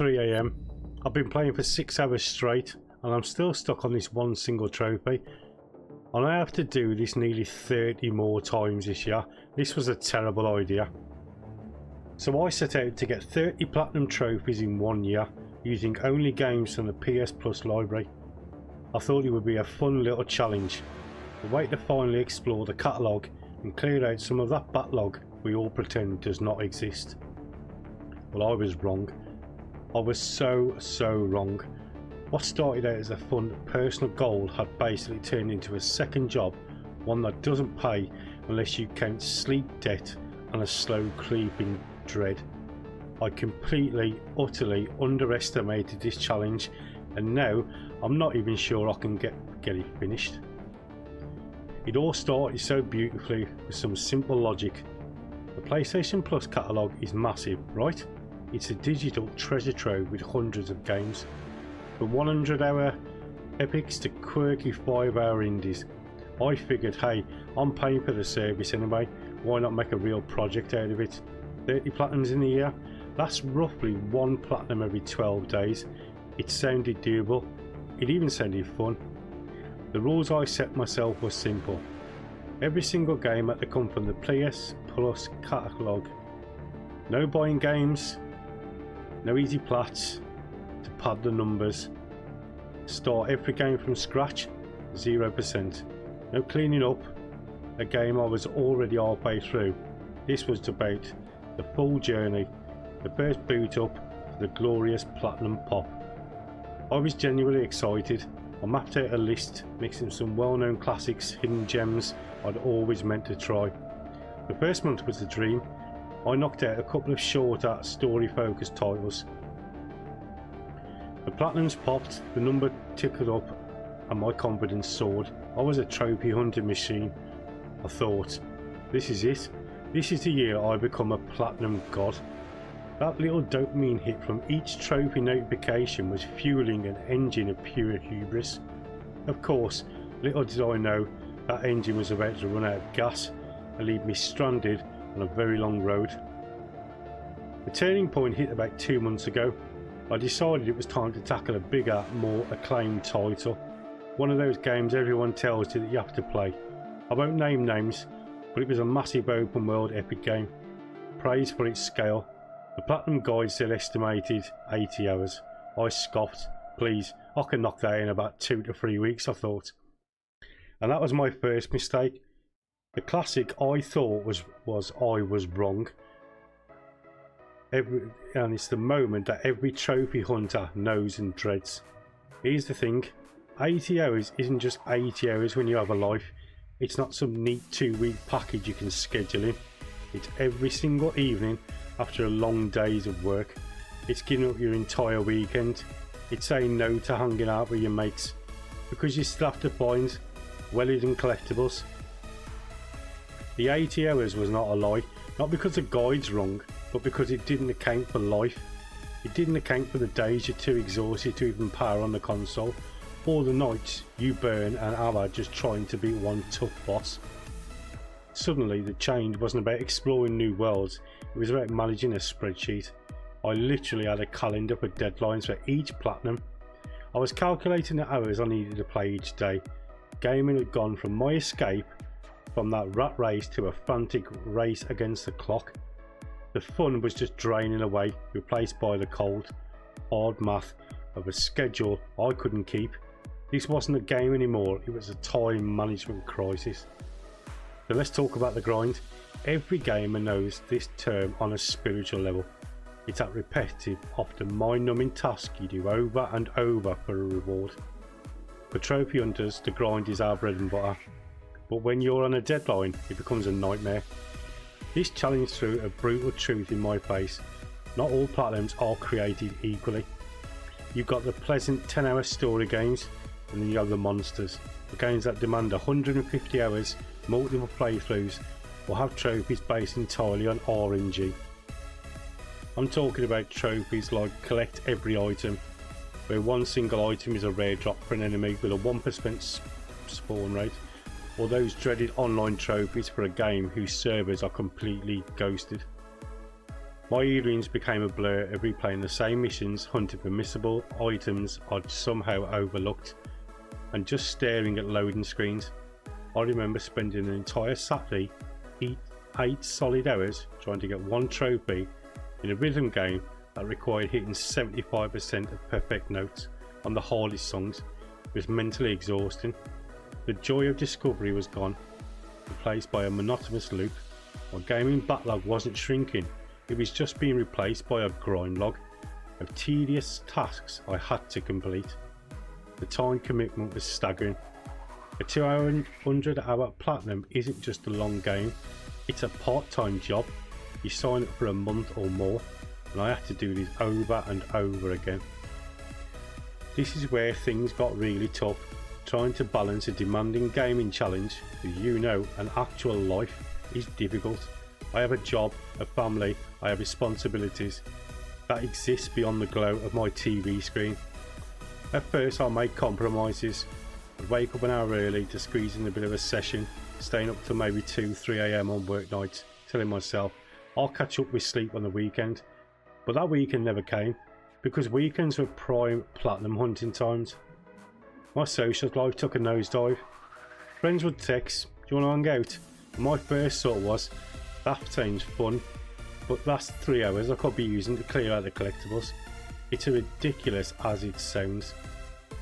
3 AM. I've been playing for 6 hours straight and I'm still stuck on this one single trophy. And I have to do this nearly 30 more times this year. This was a terrible idea. So I set out to get 30 platinum trophies in 1 year using only games from the PS Plus library. I thought it would be a fun little challenge. The way to finally explore the catalogue and clear out some of that backlog we all pretend does not exist. Well, I was wrong. I was so wrong. What started out as a fun personal goal had basically turned into a second job, one that doesn't pay unless you count sleep debt and a slow creeping dread. I completely, utterly underestimated this challenge, and now I'm not even sure I can get it finished. It all started so beautifully with some simple logic. The PlayStation Plus catalogue is massive, right? It's a digital treasure trove with hundreds of games. From 100-hour epics to quirky 5-hour indies. I figured, hey, I'm paying for the service anyway, why not make a real project out of it? 30 platinums in a year, that's roughly 1 platinum every 12 days. It sounded doable, it even sounded fun. The rules I set myself were simple. Every single game had to come from the PS Plus catalogue. No buying games, no easy plats to pad the numbers. Start every game from scratch, 0%. No cleaning up a game I was already halfway through. This was about the full journey, the first boot up to the glorious platinum pop. I was genuinely excited. I mapped out a list mixing some well-known classics, hidden gems I'd always meant to try. The first month was the dream. I knocked out a couple of shorter story-focused titles. The platinums popped, the number ticked up and my confidence soared. I was a trophy hunting machine. I thought, this is it. This is the year I become a platinum god. That little dopamine hit from each trophy notification was fueling an engine of pure hubris. Of course, little did I know that engine was about to run out of gas and leave me stranded on a very long road. The turning point hit about 2 months ago. I decided it was time to tackle a bigger, more acclaimed title. One of those games everyone tells you that you have to play. I won't name names, but it was a massive open world epic game. Praised for its scale. The Platinum Guide still estimated 80 hours. I scoffed. Please, I can knock that in about 2 to 3 weeks, I thought. And that was my first mistake. The classic I thought was I was wrong. And it's the moment that every trophy hunter knows and dreads. Here's the thing, 80 hours isn't just 80 hours when you have a life. It's not some neat 2-week package you can schedule in. It's every single evening after a long days of work. It's giving up your entire weekend. It's saying no to hanging out with your mates because you still have to find well-hidden collectibles. The 80 hours was not a lie, not because the guide's wrong, but because it didn't account for life. It didn't account for the days you're too exhausted to even power on the console, or the nights you burn an hour just trying to beat one tough boss. Suddenly the change wasn't about exploring new worlds, it was about managing a spreadsheet. I literally had a calendar for deadlines for each platinum. I was calculating the hours I needed to play each day. Gaming had gone from my escape from that rat race to a frantic race against the clock. The fun was just draining away, replaced by the cold, hard math of a schedule I couldn't keep. This wasn't a game anymore, it was a time management crisis. So let's talk about the grind. Every gamer knows this term on a spiritual level. It's that repetitive, often mind-numbing task you do over and over for a reward. For trophy hunters, the grind is our bread and butter. But when you're on a deadline, it becomes a nightmare. This challenge threw a brutal truth in my face. Not all platinums are created equally. You've got the pleasant 10-hour story games, and then you have the monsters. The games that demand 150 hours, multiple playthroughs, or have trophies based entirely on RNG. I'm talking about trophies like collect every item, where one single item is a rare drop for an enemy with a 1% spawn rate, or those dreaded online trophies for a game whose servers are completely ghosted. My evenings became a blur of replaying the same missions, hunting for missable items I'd somehow overlooked, and just staring at loading screens. I remember spending an entire Saturday, 8 solid hours, trying to get one trophy in a rhythm game that required hitting 75% of perfect notes on the hardest songs. It was mentally exhausting. The joy of discovery was gone, replaced by a monotonous loop. My gaming backlog wasn't shrinking, it was just being replaced by a grind log of tedious tasks I had to complete. The time commitment was staggering. A 200-hour platinum isn't just a long game, it's a part-time job. You sign up for a month or more, and I had to do this over and over again. This is where things got really tough, trying to balance a demanding gaming challenge with an actual life is difficult. I have a job, a family, I have responsibilities that exist beyond the glow of my TV screen. At first I made compromises. I'd wake up an hour early to squeeze in a bit of a session, staying up till maybe 2-3 AM on work nights, telling myself I'll catch up with sleep on the weekend. But that weekend never came, because weekends were prime platinum hunting times. My social life took a nosedive. Friends would text, "Do you want to hang out?" And my first thought was, that sounds fun, but that's 3 hours I could be using to clear out the collectibles. It's as ridiculous as it sounds.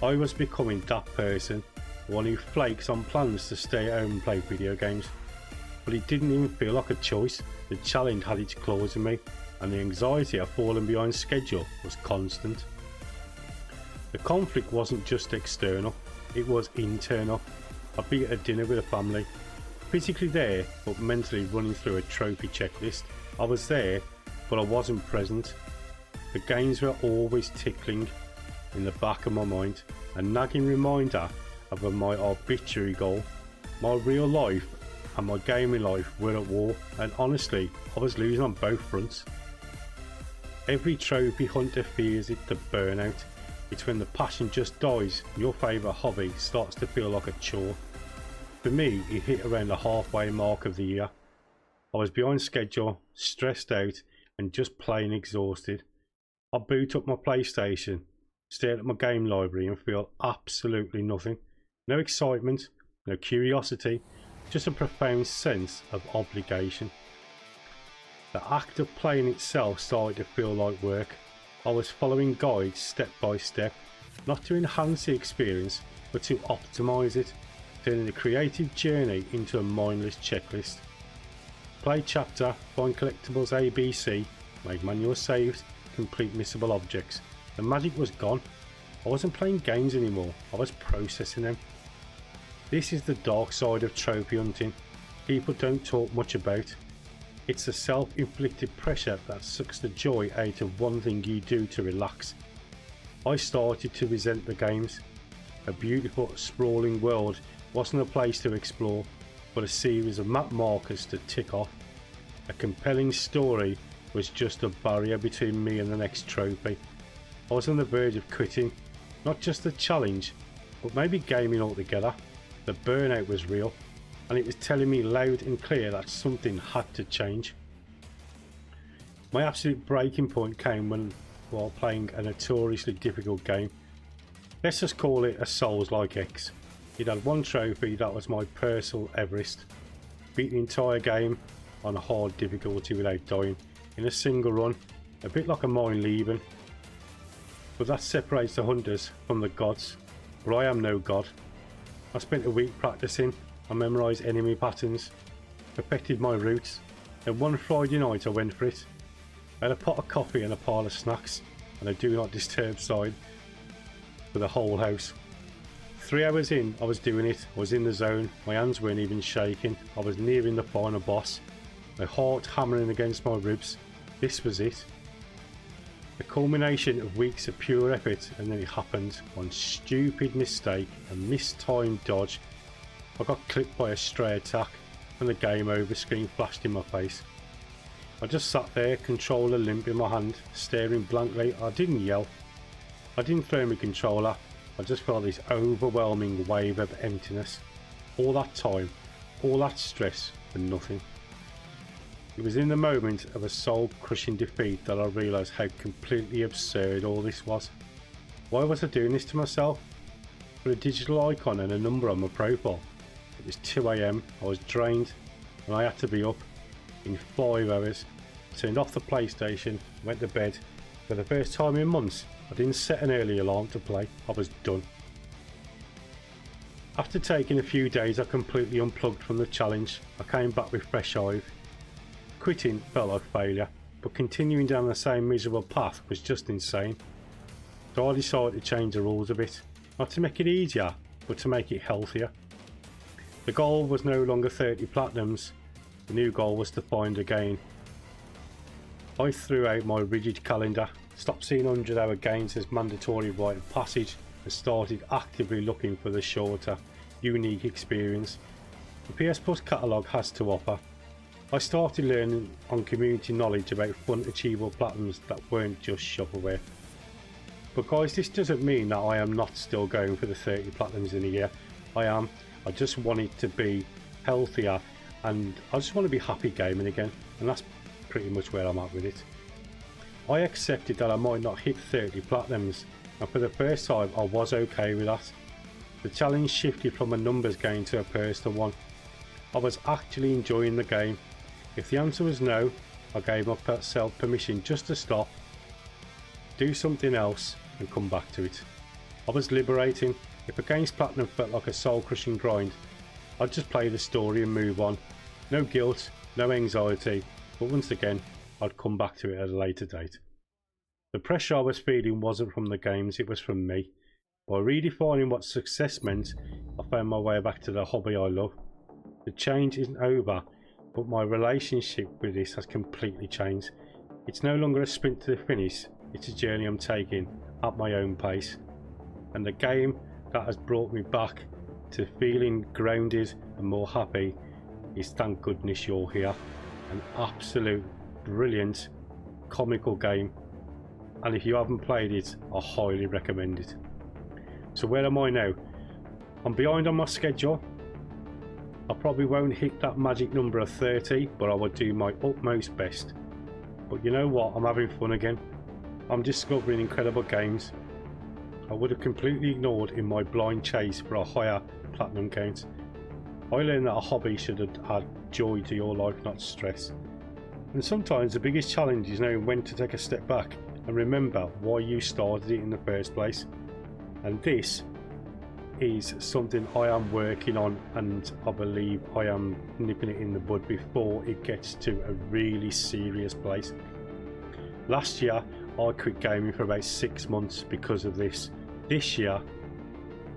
I was becoming that person, one who flakes on plans to stay at home and play video games. But it didn't even feel like a choice. The challenge had its claws in me, and the anxiety of falling behind schedule was constant. The conflict wasn't just external, it was internal. I'd be at a dinner with a family, physically there but mentally running through a trophy checklist. I was there but I wasn't present. The games were always tickling in the back of my mind, a nagging reminder of my arbitrary goal. My real life and my gaming life were at war, and honestly I was losing on both fronts. Every trophy hunter fears it, the burnout. It's when the passion just dies and your favourite hobby starts to feel like a chore. For me, it hit around the halfway mark of the year. I was behind schedule, stressed out and just plain exhausted. I boot up my PlayStation, stare at my game library and feel absolutely nothing. No excitement, no curiosity, just a profound sense of obligation. The act of playing itself started to feel like work. I was following guides step by step, not to enhance the experience, but to optimise it, turning the creative journey into a mindless checklist. Play chapter, find collectibles ABC, make manual saves, complete missable objects. The magic was gone. I wasn't playing games anymore, I was processing them. This is the dark side of trophy hunting. People don't talk much about. It's the self-inflicted pressure that sucks the joy out of one thing you do to relax. I started to resent the games. A beautiful, sprawling world wasn't a place to explore, but a series of map markers to tick off. A compelling story was just a barrier between me and the next trophy. I was on the verge of quitting, not just the challenge, but maybe gaming altogether. The burnout was real, and it was telling me loud and clear that something had to change. My absolute breaking point came while playing a notoriously difficult game. Let's just call it a Souls-like X. It had one trophy that was my personal Everest. Beat the entire game on a hard difficulty without dying, in a single run, a bit like a mine leaving. But that separates the hunters from the gods, but I am no god. I spent a week practicing. I memorised enemy patterns, perfected my routes, and one Friday night I went for it. I had a pot of coffee and a pile of snacks, and a do not disturb sign for the whole house. 3 hours in, I was doing it. I was in the zone, my hands weren't even shaking. I was nearing the final boss, my heart hammering against my ribs. This was it. The culmination of weeks of pure effort, and then it happened. One stupid mistake, a mistimed dodge. I got clipped by a stray attack and the game over screen flashed in my face. I just sat there, controller limp in my hand, staring blankly. I didn't yell. I didn't throw my controller. I just felt this overwhelming wave of emptiness. All that time, all that stress for nothing. It was in the moment of a soul-crushing defeat that I realised how completely absurd all this was. Why was I doing this to myself? For a digital icon and a number on my profile. It was 2 AM, I was drained, and I had to be up in 5 hours. Turned off the PlayStation, went to bed. For the first time in months, I didn't set an early alarm to play, I was done. After taking a few days, I completely unplugged from the challenge. I came back with fresh eyes. Quitting felt like failure, but continuing down the same miserable path was just insane. So I decided to change the rules a bit, not to make it easier, but to make it healthier. The goal was no longer 30 platinums, the new goal was to find a gain. I threw out my rigid calendar, stopped seeing 100-hour gains as mandatory rite of passage, and started actively looking for the shorter, unique experience the PS Plus catalogue has to offer. I started learning on community knowledge about fun achievable platinums that weren't just shovelware. But guys, this doesn't mean that I am not still going for the 30 platinums in a year. I am. I just want it to be healthier, and I just want to be happy gaming again, and that's pretty much where I'm at with it. I accepted that I might not hit 30 platinums, and for the first time I was okay with that. The challenge shifted from a numbers game to a personal one. I was actually enjoying the game. If the answer was no, I gave myself permission just to stop, do something else and come back to it. I was liberating. If a game's platinum felt like a soul-crushing grind, I'd just play the story and move on. No guilt, no anxiety, but once again, I'd come back to it at a later date. The pressure I was feeling wasn't from the games, it was from me. By redefining what success meant, I found my way back to the hobby I love. The change isn't over, but my relationship with this has completely changed. It's no longer a sprint to the finish, it's a journey I'm taking at my own pace. And the game that has brought me back to feeling grounded and more happy is Thank Goodness You're Here. An absolute brilliant comical game, and if you haven't played it, I highly recommend it. So where am I now? I'm behind on my schedule. I probably won't hit that magic number of 30, but I will do my utmost best. But you know what, I'm having fun again. I'm discovering incredible games I would have completely ignored in my blind chase for a higher platinum count. I learned that a hobby should add joy to your life, not stress. And sometimes the biggest challenge is knowing when to take a step back and remember why you started it in the first place. And this is something I am working on, and I believe I am nipping it in the bud before it gets to a really serious place. Last year I quit gaming for about 6 months because of this. This year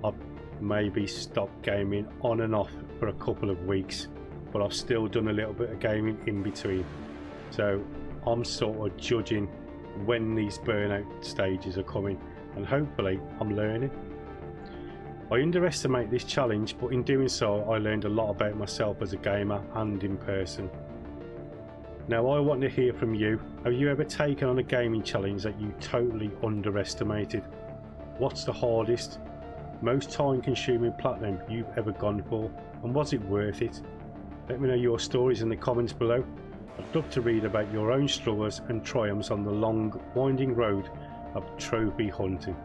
I've maybe stopped gaming on and off for a couple of weeks, but I've still done a little bit of gaming in between. So I'm sort of judging when these burnout stages are coming, and hopefully I'm learning. I underestimate this challenge, but in doing so I learned a lot about myself as a gamer and in person. Now I want to hear from you. Have you ever taken on a gaming challenge that you totally underestimated? What's the hardest, most time consuming platinum you've ever gone for, and was it worth it? Let me know your stories in the comments below. I'd love to read about your own struggles and triumphs on the long winding road of trophy hunting.